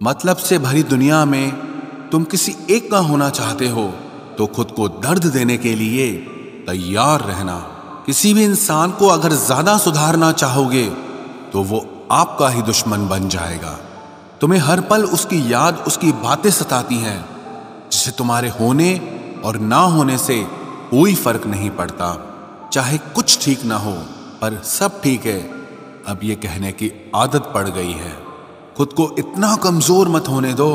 मतलब से भरी दुनिया में तुम किसी एक का होना चाहते हो तो खुद को दर्द देने के लिए तैयार रहना। किसी भी इंसान को अगर ज्यादा सुधारना चाहोगे तो वो आपका ही दुश्मन बन जाएगा। तुम्हें हर पल उसकी याद, उसकी बातें सताती हैं, जिसे तुम्हारे होने और ना होने से कोई फर्क नहीं पड़ता। चाहे कुछ ठीक ना हो पर सब ठीक है, अब ये कहने की आदत पड़ गई है। खुद को इतना कमजोर मत होने दो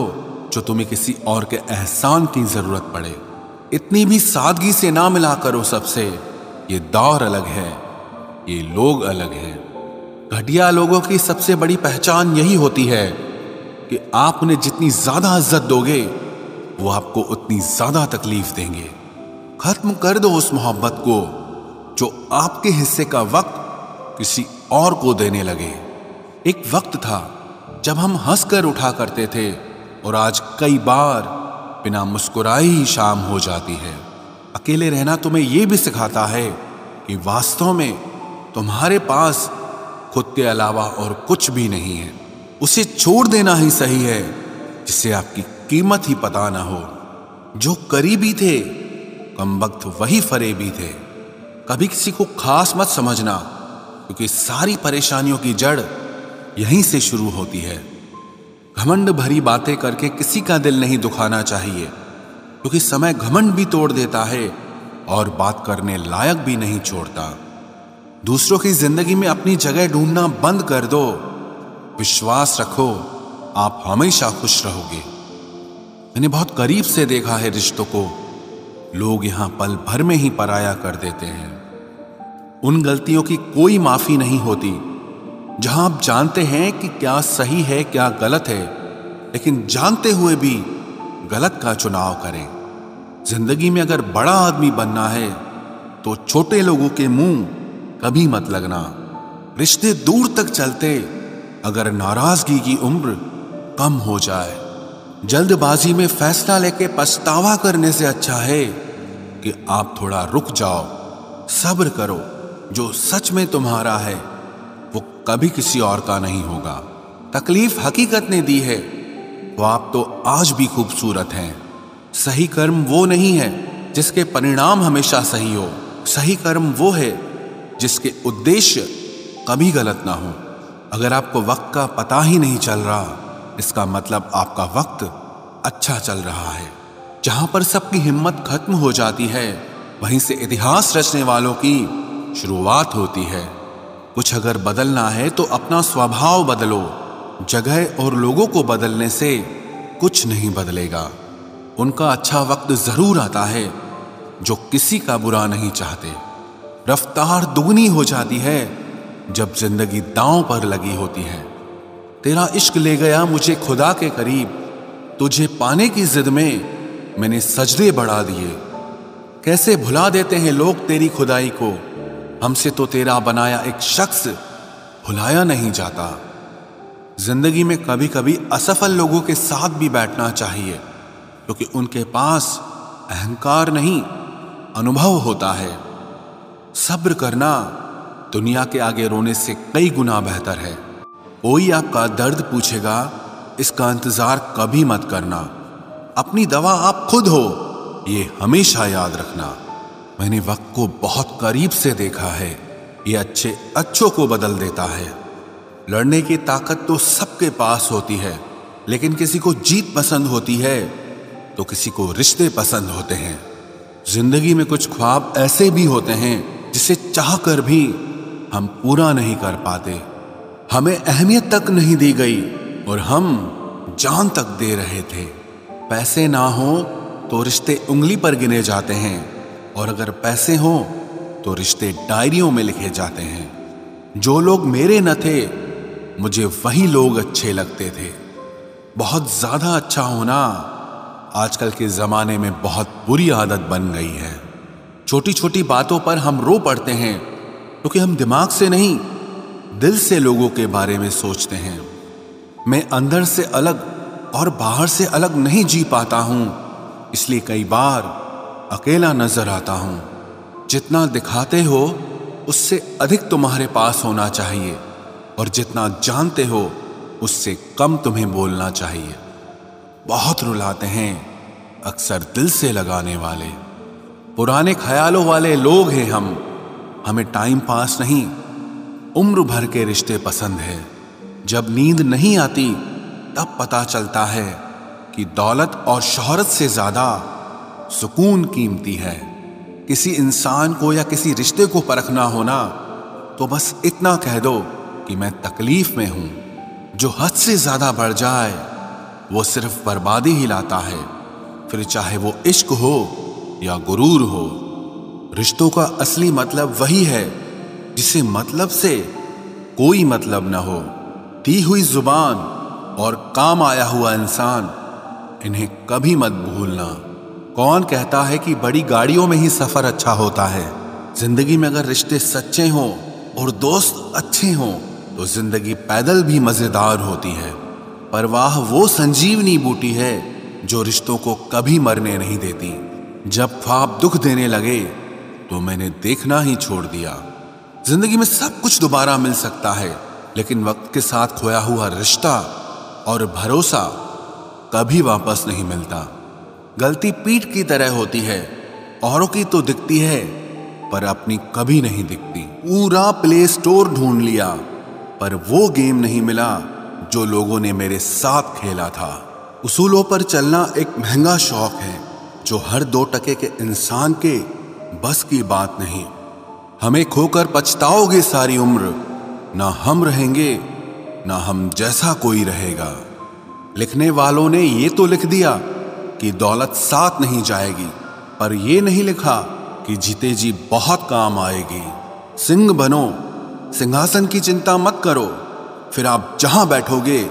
जो तुम्हें किसी और के एहसान की जरूरत पड़े। इतनी भी सादगी से ना मिला करो सबसे। ये दौर अलग है, ये लोग अलग हैं। घटिया लोगों की सबसे बड़ी पहचान यही होती है कि आप उन्हें जितनी ज्यादा इज्जत दोगे वो आपको उतनी ज्यादा तकलीफ देंगे। खत्म कर दो उस मोहब्बत को जो आपके हिस्से का वक्त किसी और को देने लगे। एक वक्त था जब हम हंसकर उठा करते थे और आज कई बार बिना मुस्कुराए ही शाम हो जाती है। अकेले रहना तुम्हें यह भी सिखाता है कि वास्तव में तुम्हारे पास खुद के अलावा और कुछ भी नहीं है। उसे छोड़ देना ही सही है जिससे आपकी कीमत ही पता ना हो। जो करीबी थे कमबख्त वही फरेबी थे। कभी किसी को खास मत समझना, क्योंकि सारी परेशानियों की जड़ यहीं से शुरू होती है। घमंड भरी बातें करके किसी का दिल नहीं दुखाना चाहिए, क्योंकि समय घमंड भी तोड़ देता है और बात करने लायक भी नहीं छोड़ता। दूसरों की जिंदगी में अपनी जगह ढूंढना बंद कर दो। विश्वास रखो, आप हमेशा खुश रहोगे। मैंने बहुत करीब से देखा है रिश्तों को, लोग यहां पल भर में ही पराया कर देते हैं। उन गलतियों की कोई माफी नहीं होती जहां आप जानते हैं कि क्या सही है क्या गलत है, लेकिन जानते हुए भी गलत का चुनाव करें। जिंदगी में अगर बड़ा आदमी बनना है तो छोटे लोगों के मुंह कभी मत लगना। रिश्ते दूर तक चलते अगर नाराजगी की उम्र कम हो जाए। जल्दबाजी में फैसला लेके पछतावा करने से अच्छा है कि आप थोड़ा रुक जाओ, सब्र करो। जो सच में तुम्हारा है वो कभी किसी और का नहीं होगा। तकलीफ हकीकत ने दी है तो आप तो आज भी खूबसूरत हैं। सही कर्म वो नहीं है जिसके परिणाम हमेशा सही हो। सही कर्म वो है जिसके उद्देश्य कभी गलत ना हो। अगर आपको वक्त का पता ही नहीं चल रहा, इसका मतलब आपका वक्त अच्छा चल रहा है। जहां पर सबकी हिम्मत खत्म हो जाती है, वहीं से इतिहास रचने वालों की शुरुआत होती है। कुछ अगर बदलना है तो अपना स्वभाव बदलो। जगह और लोगों को बदलने से कुछ नहीं बदलेगा। उनका अच्छा वक्त जरूर आता है जो किसी का बुरा नहीं चाहते। रफ्तार दुगनी हो जाती है जब जिंदगी दांव पर लगी होती है। तेरा इश्क ले गया मुझे खुदा के करीब, तुझे पाने की जिद में मैंने सजदे बढ़ा दिए। कैसे भुला देते हैं लोग तेरी खुदाई को, हमसे तो तेरा बनाया एक शख्स भुलाया नहीं जाता। जिंदगी में कभी कभी असफल लोगों के साथ भी बैठना चाहिए, क्योंकि उनके पास अहंकार नहीं अनुभव होता है। सब्र करना दुनिया के आगे रोने से कई गुना बेहतर है। कोई आपका दर्द पूछेगा, इसका इंतजार कभी मत करना। अपनी दवा आप खुद हो, ये हमेशा याद रखना। मैंने वक्त को बहुत करीब से देखा है, ये अच्छे अच्छों को बदल देता है। लड़ने की ताकत तो सबके पास होती है, लेकिन किसी को जीत पसंद होती है तो किसी को रिश्ते पसंद होते हैं। जिंदगी में कुछ ख्वाब ऐसे भी होते हैं जिसे चाहकर भी हम पूरा नहीं कर पाते। हमें अहमियत तक नहीं दी गई और हम जान तक दे रहे थे। पैसे ना हो तो रिश्ते उंगली पर गिने जाते हैं, और अगर पैसे हो तो रिश्ते डायरियों में लिखे जाते हैं। जो लोग मेरे न थे मुझे वही लोग अच्छे लगते थे। बहुत ज्यादा अच्छा होना आजकल के जमाने में बहुत बुरी आदत बन गई है। छोटी छोटी बातों पर हम रो पड़ते हैं क्योंकि हम दिमाग से नहीं दिल से लोगों के बारे में सोचते हैं। मैं अंदर से अलग और बाहर से अलग नहीं जी पाता हूं, इसलिए कई बार अकेला नजर आता हूं। जितना दिखाते हो उससे अधिक तुम्हारे पास होना चाहिए, और जितना जानते हो उससे कम तुम्हें बोलना चाहिए। बहुत रुलाते हैं अक्सर दिल से लगाने वाले, पुराने ख्यालों वाले लोग हैं हम। हमें टाइम पास नहीं, उम्र भर के रिश्ते पसंद है। जब नींद नहीं आती तब पता चलता है कि दौलत और शोहरत से ज्यादा सुकून कीमती है। किसी इंसान को या किसी रिश्ते को परखना होना तो बस इतना कह दो कि मैं तकलीफ में हूं। जो हद से ज्यादा बढ़ जाए वो सिर्फ बर्बादी ही लाता है, फिर चाहे वो इश्क हो या गुरूर हो। रिश्तों का असली मतलब वही है जिसे मतलब से कोई मतलब न हो। दी हुई जुबान और काम आया हुआ इंसान, इन्हें कभी मत भूलना। कौन कहता है कि बड़ी गाड़ियों में ही सफर अच्छा होता है? जिंदगी में अगर रिश्ते सच्चे हों और दोस्त अच्छे हों तो जिंदगी पैदल भी मजेदार होती है। परवाह वो संजीवनी बूटी है जो रिश्तों को कभी मरने नहीं देती। जब ख्वाब दुख देने लगे तो मैंने देखना ही छोड़ दिया। जिंदगी में सब कुछ दोबारा मिल सकता है, लेकिन वक्त के साथ खोया हुआ रिश्ता और भरोसा कभी वापस नहीं मिलता। गलती पीठ की तरह होती है, औरों की तो दिखती है पर अपनी कभी नहीं दिखती। पूरा प्ले स्टोर ढूंढ लिया पर वो गेम नहीं मिला जो लोगों ने मेरे साथ खेला था। उसूलों पर चलना एक महंगा शौक है जो हर 2 टके के इंसान के बस की बात नहीं। हमें खोकर पछताओगे सारी उम्र, ना हम रहेंगे ना हम जैसा कोई रहेगा। लिखने वालों ने ये तो लिख दिया कि दौलत साथ नहीं जाएगी, पर ये नहीं लिखा कि जीते जी बहुत काम आएगी। सिंह बनो, सिंहासन की चिंता मत करो, फिर आप जहां बैठोगे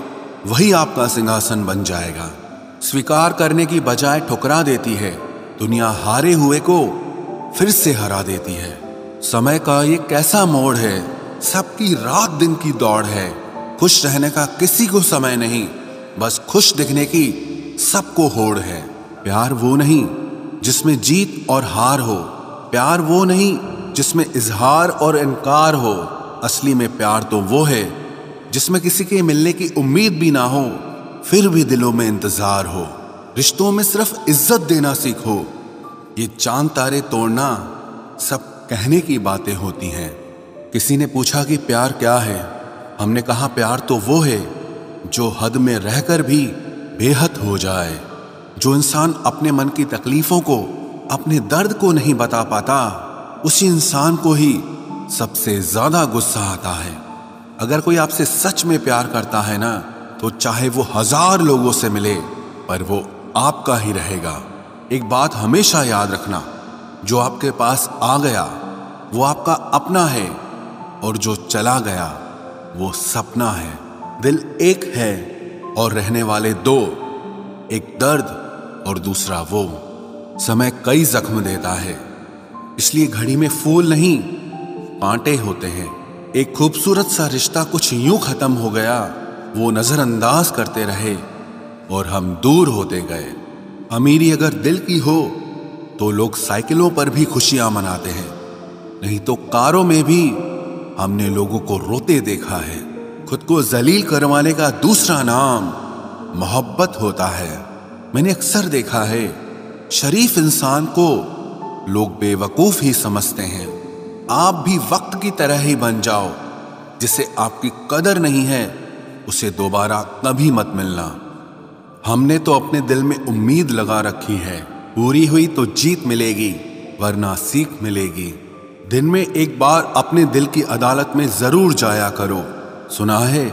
वही आपका सिंहासन बन जाएगा। स्वीकार करने की बजाय ठुकरा देती है दुनिया, हारे हुए को फिर से हरा देती है। समय का ये कैसा मोड़ है, सबकी रात दिन की दौड़ है। खुश रहने का किसी को समय नहीं, बस खुश दिखने की सबको होड़ है। प्यार वो नहीं जिसमें जीत और हार हो, प्यार वो नहीं जिसमें इजहार और इनकार हो। असली में प्यार तो वो है जिसमें किसी के मिलने की उम्मीद भी ना हो, फिर भी दिलों में इंतजार हो। रिश्तों में सिर्फ इज्जत देना सीखो। ये चांद तारे तोड़ना सब कहने की बातें होती हैं। किसी ने पूछा कि प्यार क्या है, हमने कहा प्यार तो वो है जो हद में रहकर भी बेहद हो जाए। जो इंसान अपने मन की तकलीफों को, अपने दर्द को नहीं बता पाता, उसी इंसान को ही सबसे ज्यादा गुस्सा आता है। अगर कोई आपसे सच में प्यार करता है ना, तो चाहे वो 1000 लोगों से मिले पर वो आपका ही रहेगा। एक बात हमेशा याद रखना, जो आपके पास आ गया वो आपका अपना है और जो चला गया वो सपना है। दिल एक है और रहने वाले 2, एक दर्द और दूसरा वो। समय कई जख्म देता है, इसलिए घड़ी में फूल नहीं कांटे होते हैं। एक खूबसूरत सा रिश्ता कुछ यूं खत्म हो गया, वो नजरअंदाज करते रहे और हम दूर होते गए। अमीरी अगर दिल की हो तो लोग साइकिलों पर भी खुशियां मनाते हैं, नहीं तो कारों में भी हमने लोगों को रोते देखा है। खुद को जलील करवाने का दूसरा नाम मोहब्बत होता है। मैंने अक्सर देखा है शरीफ इंसान को लोग बेवकूफ ही समझते हैं। आप भी वक्त की तरह ही बन जाओ, जिसे आपकी कदर नहीं है उसे दोबारा कभी मत मिलना। हमने तो अपने दिल में उम्मीद लगा रखी है, पूरी हुई तो जीत मिलेगी वरना सीख मिलेगी। दिन में एक बार अपने दिल की अदालत में जरूर जाया करो। सुना है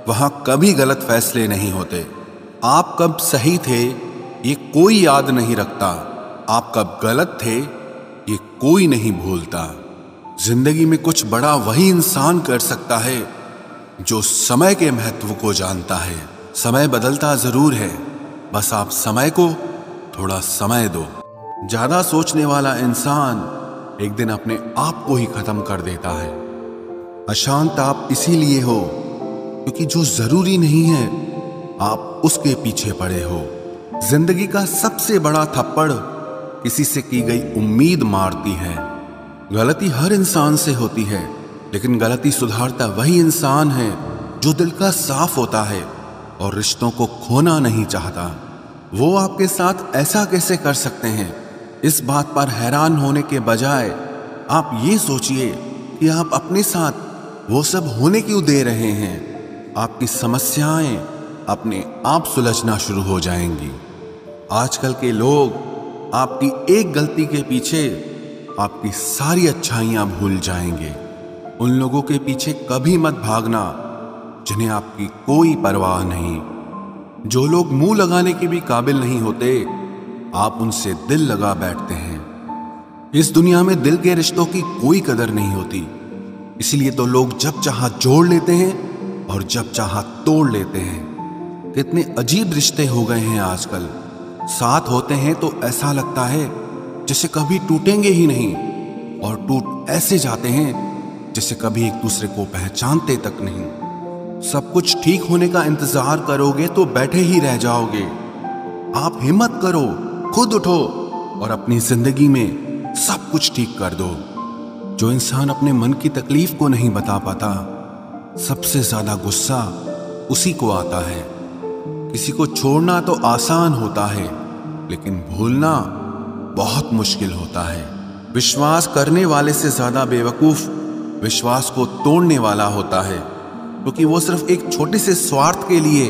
वहां कभी गलत फैसले नहीं होते। आप कब सही थे ये कोई याद नहीं रखता, आप कब गलत थे ये कोई नहीं भूलता। जिंदगी में कुछ बड़ा वही इंसान कर सकता है जो समय के महत्व को जानता है। समय बदलता जरूर है, बस आप समय को थोड़ा समय दो। ज्यादा सोचने वाला इंसान एक दिन अपने आप को ही खत्म कर देता है। अशांत आप इसीलिए हो क्योंकि जो जरूरी नहीं है आप उसके पीछे पड़े हो। जिंदगी का सबसे बड़ा थप्पड़ किसी से की गई उम्मीद मारती है। गलती हर इंसान से होती है, लेकिन गलती सुधारता वही इंसान है जो दिल का साफ होता है और रिश्तों को खोना नहीं चाहता, वो आपके साथ ऐसा कैसे कर सकते हैं? इस बात पर हैरान होने के बजाय आप ये सोचिए कि आप अपने साथ वो सब होने क्यों दे रहे हैं। आपकी समस्याएं अपने आप सुलझना शुरू हो जाएंगी। आजकल के लोग आपकी एक गलती के पीछे आपकी सारी अच्छाइयां भूल जाएंगे। उन लोगों के पीछे कभी मत भागना जिन्हें आपकी कोई परवाह नहीं। जो लोग मुंह लगाने के भी काबिल नहीं होते, आप उनसे दिल लगा बैठते हैं। इस दुनिया में दिल के रिश्तों की कोई कदर नहीं होती, इसलिए तो लोग जब चाहा जोड़ लेते हैं और जब चाहा तोड़ लेते हैं। कितने अजीब रिश्ते हो गए हैं आजकल। साथ होते हैं तो ऐसा लगता है जैसे कभी टूटेंगे ही नहीं, और टूट ऐसे जाते हैं जैसे कभी एक दूसरे को पहचानते तक नहीं। सब कुछ ठीक होने का इंतजार करोगे तो बैठे ही रह जाओगे। आप हिम्मत करो, खुद उठो और अपनी जिंदगी में सब कुछ ठीक कर दो। जो इंसान अपने मन की तकलीफ को नहीं बता पाता, सबसे ज्यादा गुस्सा उसी को आता है। किसी को छोड़ना तो आसान होता है, लेकिन भूलना बहुत मुश्किल होता है। विश्वास करने वाले से ज्यादा बेवकूफ विश्वास को तोड़ने वाला होता है, क्योंकि वो सिर्फ एक छोटे से स्वार्थ के लिए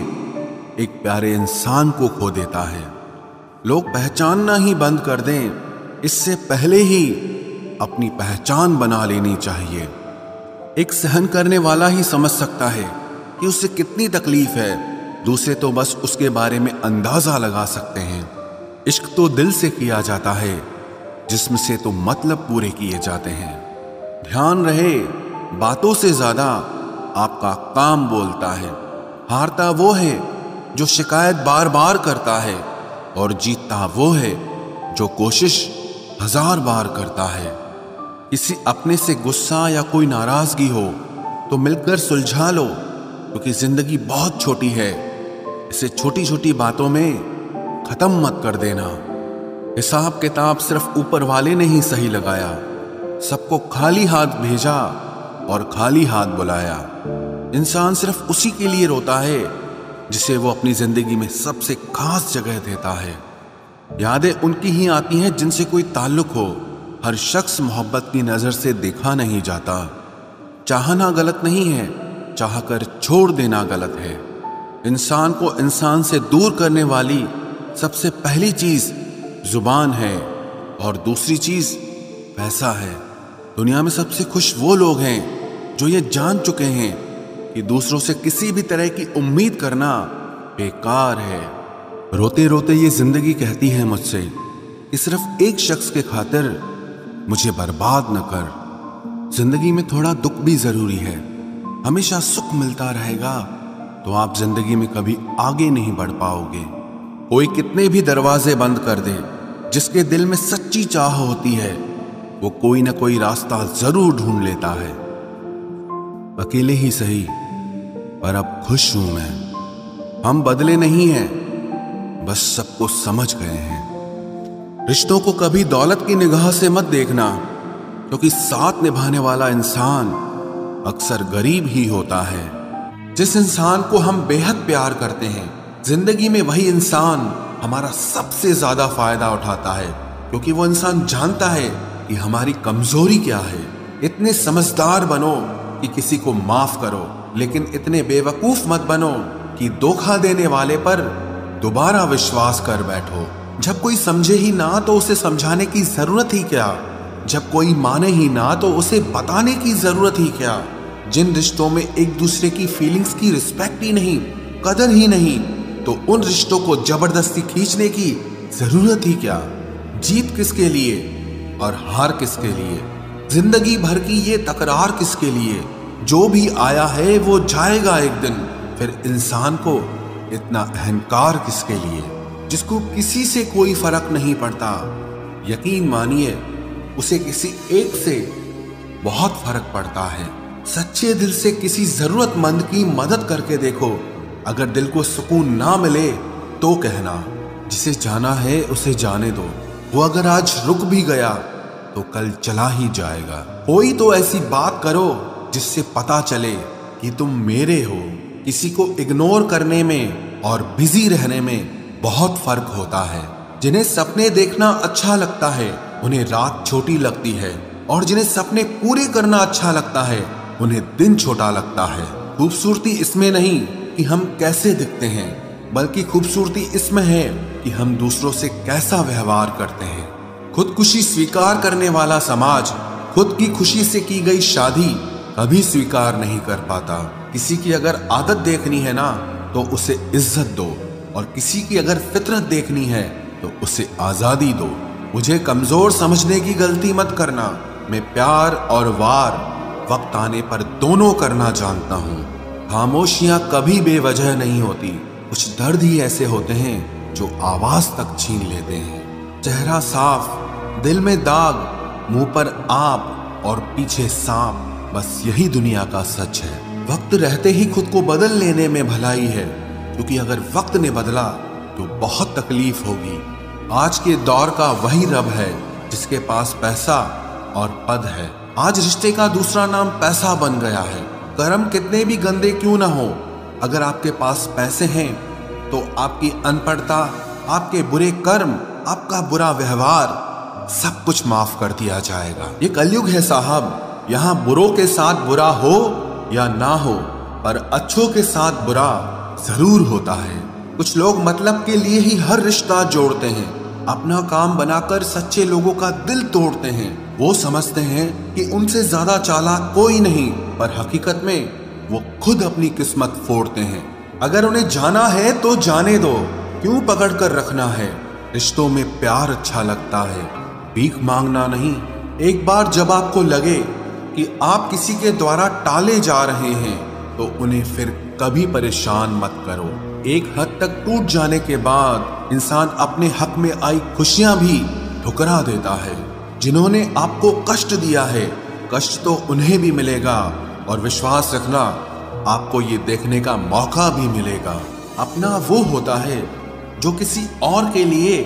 एक प्यारे इंसान को खो देता है। लोग पहचानना ही बंद कर दें, इससे पहले ही अपनी पहचान बना लेनी चाहिए। एक सहन करने वाला ही समझ सकता है कि उसे कितनी तकलीफ है, दूसरे तो बस उसके बारे में अंदाजा लगा सकते हैं। इश्क तो दिल से किया जाता है, जिस्म से तो मतलब पूरे किए जाते हैं। ध्यान रहे, बातों से ज्यादा आपका काम बोलता है। हारता वो है जो शिकायत बार बार करता है, और जीतता वो है जो कोशिश 1000 बार करता है। किसी अपने से गुस्सा या कोई नाराजगी हो तो मिलकर सुलझा लो, क्योंकि जिंदगी बहुत छोटी है। इसे छोटी छोटी बातों में खत्म मत कर देना। हिसाब किताब सिर्फ ऊपर वाले ने ही सही लगाया। सबको खाली हाथ भेजा और खाली हाथ बुलाया। इंसान सिर्फ उसी के लिए रोता है जिसे वो अपनी जिंदगी में सबसे खास जगह देता है। यादें उनकी ही आती हैं जिनसे कोई ताल्लुक हो। हर शख्स मोहब्बत की नजर से देखा नहीं जाता। चाहना गलत नहीं है, चाहकर छोड़ देना गलत है। इंसान को इंसान से दूर करने वाली सबसे पहली चीज जुबान है, और दूसरी चीज पैसा है। दुनिया में सबसे खुश वो लोग हैं जो ये जान चुके हैं कि दूसरों से किसी भी तरह की उम्मीद करना बेकार है। रोते रोते ये जिंदगी कहती है मुझसे कि सिर्फ एक शख्स के खातिर मुझे बर्बाद न कर। जिंदगी में थोड़ा दुख भी जरूरी है। हमेशा सुख मिलता रहेगा तो आप जिंदगी में कभी आगे नहीं बढ़ पाओगे। कोई कितने भी दरवाजे बंद कर दे, जिसके दिल में सच्ची चाह होती है वो कोई ना कोई रास्ता जरूर ढूंढ लेता है। अकेले ही सही, पर अब खुश हूं मैं। हम बदले नहीं हैं, बस सबको समझ गए हैं। रिश्तों को कभी दौलत की निगाह से मत देखना, क्योंकि साथ निभाने वाला इंसान अक्सर गरीब ही होता है। जिस इंसान को हम बेहद प्यार करते हैं, जिंदगी में वही इंसान हमारा सबसे ज्यादा फायदा उठाता है, क्योंकि वो इंसान जानता है कि हमारी कमजोरी क्या है। इतने समझदार बनो कि किसी को माफ करो, लेकिन इतने बेवकूफ मत बनो कि धोखा देने वाले पर दोबारा विश्वास कर बैठो। जब कोई समझे ही ना तो उसे समझाने की जरूरत ही क्या। जब कोई माने ही ना तो उसे बताने की जरूरत ही क्या। जिन रिश्तों में एक दूसरे की फीलिंग्स की रिस्पेक्ट ही नहीं, कदर ही नहीं, तो उन रिश्तों को जबरदस्ती खींचने की जरूरत ही क्या। जीत किसके लिए और हार किसके लिए? जिंदगी भर की ये तकरार किसके लिए? जो भी आया है वो जाएगा एक दिन। फिर इंसान को इतना अहंकार किसके लिए, जिसको किसी से कोई फर्क नहीं पड़ता? यकीन मानिए, उसे किसी एक से बहुत फर्क पड़ता है। सच्चे दिल से किसी जरूरतमंद की मदद करके देखो। अगर दिल को सुकून ना मिले तो कहना, जिसे जाना है उसे जाने दो। वो अगर आज रुक भी गया तो कल चला ही जाएगा। कोई तो ऐसी बात करो जिससे पता चले कि तुम मेरे हो। किसी को इग्नोर करने में और बिजी रहने में बहुत फर्क होता है। जिन्हें सपने देखना अच्छा लगता है उन्हें रात छोटी लगती है, और जिन्हें सपने पूरे करना अच्छा लगता है उन्हें दिन छोटा लगता है। खूबसूरती इसमें नहीं कि हम कैसे दिखते हैं, बल्कि खूबसूरती इसमें है कि हम दूसरों से कैसा व्यवहार करते हैं। खुदकुशी स्वीकार करने वाला समाज खुद की खुशी से की गई शादी कभी स्वीकार नहीं कर पाता। किसी की अगर आदत देखनी है ना तो उसे इज्जत दो, और किसी की अगर फितरत देखनी है तो उसे आजादी दो। मुझे कमजोर समझने की गलती मत करना। मैं प्यार और वार वक्त आने पर दोनों करना जानता हूँ। खामोशियां कभी बेवजह नहीं होती। कुछ दर्द ही ऐसे होते हैं जो आवाज तक छीन लेते हैं। चेहरा साफ, दिल में दाग, मुंह पर आप और पीछे सांप, बस यही दुनिया का सच है। वक्त रहते ही खुद को बदल लेने में भलाई है, क्योंकि अगर वक्त ने बदला तो बहुत तकलीफ होगी। आज के दौर का वही रब है जिसके पास पैसा और पद है। आज रिश्ते का दूसरा नाम पैसा बन गया है। कर्म कितने भी गंदे क्यों ना हो, अगर आपके पास पैसे हैं तो आपकी अनपढ़ता, आपके बुरे कर्म, आपका बुरा व्यवहार सब कुछ माफ कर दिया जाएगा। ये कलयुग है साहब, यहाँ बुरों के साथ बुरा हो या ना हो, पर अच्छों के साथ बुरा जरूर होता है। कुछ लोग मतलब के लिए ही हर रिश्ता जोड़ते हैं, अपना काम बनाकर सच्चे लोगों का दिल तोड़ते हैं। वो समझते हैं कि उनसे ज्यादा चालाक कोई नहीं, पर हकीकत में वो खुद अपनी किस्मत फोड़ते हैं। अगर उन्हें जाना है तो जाने दो, क्यों पकड़ कर रखना है। रिश्तों में प्यार अच्छा लगता है, भीख मांगना नहीं। एक बार जब आपको लगे कि आप किसी के द्वारा टाले जा रहे हैं तो उन्हें फिर कभी परेशान मत करो। एक हद तक टूट जाने के बाद इंसान अपने हक में आई खुशियां भी ठुकरा देता है। जिन्होंने आपको कष्ट दिया है, कष्ट तो उन्हें भी मिलेगा, और विश्वास रखना आपको ये देखने का मौका भी मिलेगा। अपना वो होता है जो किसी और के लिए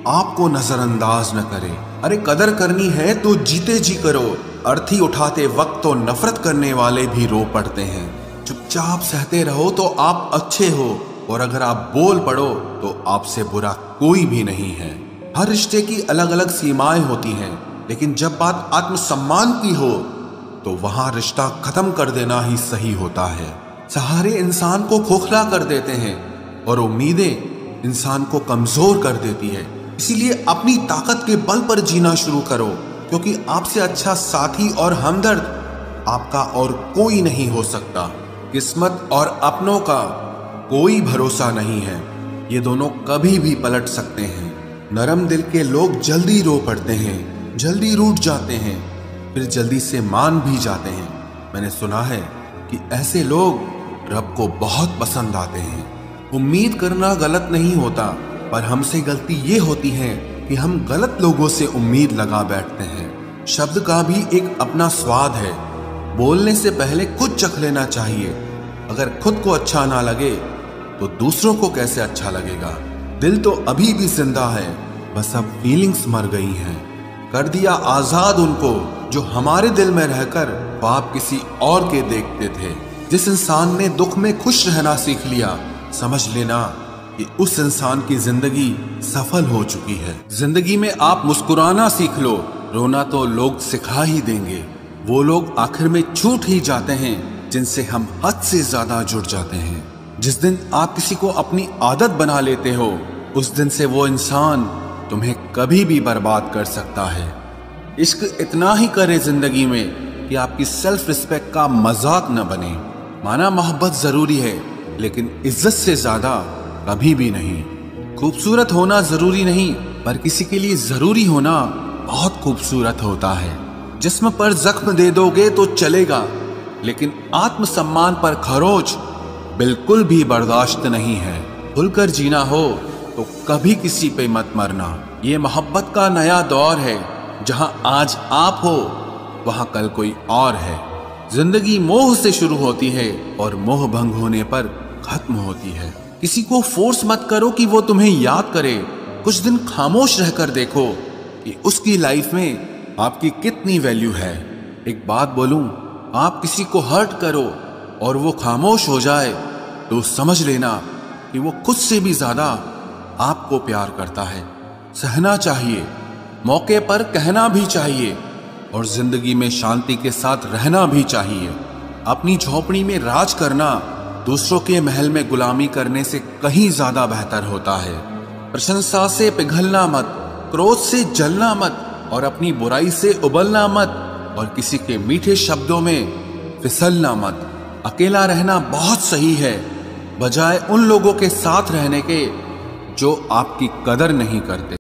आपको नजरअंदाज न करे। अरे कदर करनी है तो जीते जी करो। अर्थी उठाते वक्त तो नफरत करने वाले भी रो पड़ते हैं। चुपचाप सहते रहो तो आप अच्छे हो, और अगर आप बोल पड़ो तो आपसे बुरा कोई भी नहीं है। हर रिश्ते की अलग अलग सीमाएं होती हैं, लेकिन जब बात आत्मसम्मान की हो तो वहां रिश्ता खत्म कर देना ही सही होता है। सहारे इंसान को खोखला कर देते हैं और उम्मीदें इंसान को कमजोर कर देती है। इसीलिए अपनी ताकत के बल पर जीना शुरू करो, क्योंकि आपसे अच्छा साथी और हमदर्द आपका और कोई नहीं हो सकता। किस्मत और अपनों का कोई भरोसा नहीं है, ये दोनों कभी भी पलट सकते हैं। नरम दिल के लोग जल्दी रो पड़ते हैं, जल्दी रूठ जाते हैं, फिर जल्दी से मान भी जाते हैं। मैंने सुना है कि ऐसे लोग रब को बहुत पसंद आते हैं। उम्मीद करना गलत नहीं होता, पर हमसे गलती ये होती है कि हम गलत लोगों से उम्मीद लगा बैठते हैं। शब्द का भी एक अपना स्वाद है, बोलने से पहले खुद चख लेना चाहिए। अगर खुद को अच्छा ना लगे तो दूसरों को कैसे अच्छा लगेगा। दिल तो अभी भी जिंदा है, बस अब फीलिंग्स मर गई हैं। कर दिया आजाद उनको जो हमारे दिल में रहकर ख्वाब किसी और के देखते थे। जिस इंसान ने दुख में खुश रहना सीख लिया, समझ लेना कि उस इंसान की जिंदगी सफल हो चुकी है। जिंदगी में आप मुस्कुराना सीख लो, रोना तो लोग सिखा ही देंगे। वो लोग आखिर में छूट ही जाते हैं जिनसे हम हद से ज्यादा जुड़ जाते हैं। जिस दिन आप किसी को अपनी आदत बना लेते हो, उस दिन से वो इंसान तुम्हें कभी भी बर्बाद कर सकता है। इश्क इतना ही करे जिंदगी में कि आपकी सेल्फ रिस्पेक्ट का मजाक न बने। माना मोहब्बत जरूरी है, लेकिन इज्जत से ज्यादा कभी भी नहीं। खूबसूरत होना जरूरी नहीं, पर किसी के लिए जरूरी होना बहुत खूबसूरत होता है। जिस्म पर जख्म दे दोगे तो चलेगा, लेकिन आत्मसम्मान पर खरोच बिल्कुल भी बर्दाश्त नहीं है। खुलकर जीना हो तो कभी किसी पे मत मरना। ये मोहब्बत का नया दौर है, जहां आज आप हो वहां कल कोई और है। जिंदगी मोह से शुरू होती है और मोह भंग होने पर खत्म होती है। किसी को फोर्स मत करो कि वो तुम्हें याद करे। कुछ दिन खामोश रहकर देखो कि उसकी लाइफ में आपकी कितनी वैल्यू है। एक बात बोलूं, आप किसी को हर्ट करो और वो खामोश हो जाए तो समझ लेना कि वो खुद से भी ज्यादा आपको प्यार करता है। सहना चाहिए, मौके पर कहना भी चाहिए और जिंदगी में शांति के साथ रहना भी चाहिए। अपनी झोपड़ी में राज करना दूसरों के महल में गुलामी करने से कहीं ज्यादा बेहतर होता है। प्रशंसा से पिघलना मत, क्रोध से जलना मत और अपनी बुराई से उबलना मत और किसी के मीठे शब्दों में फिसलना मत। अकेला रहना बहुत सही है, बजाय उन लोगों के साथ रहने के जो आपकी कदर नहीं करते।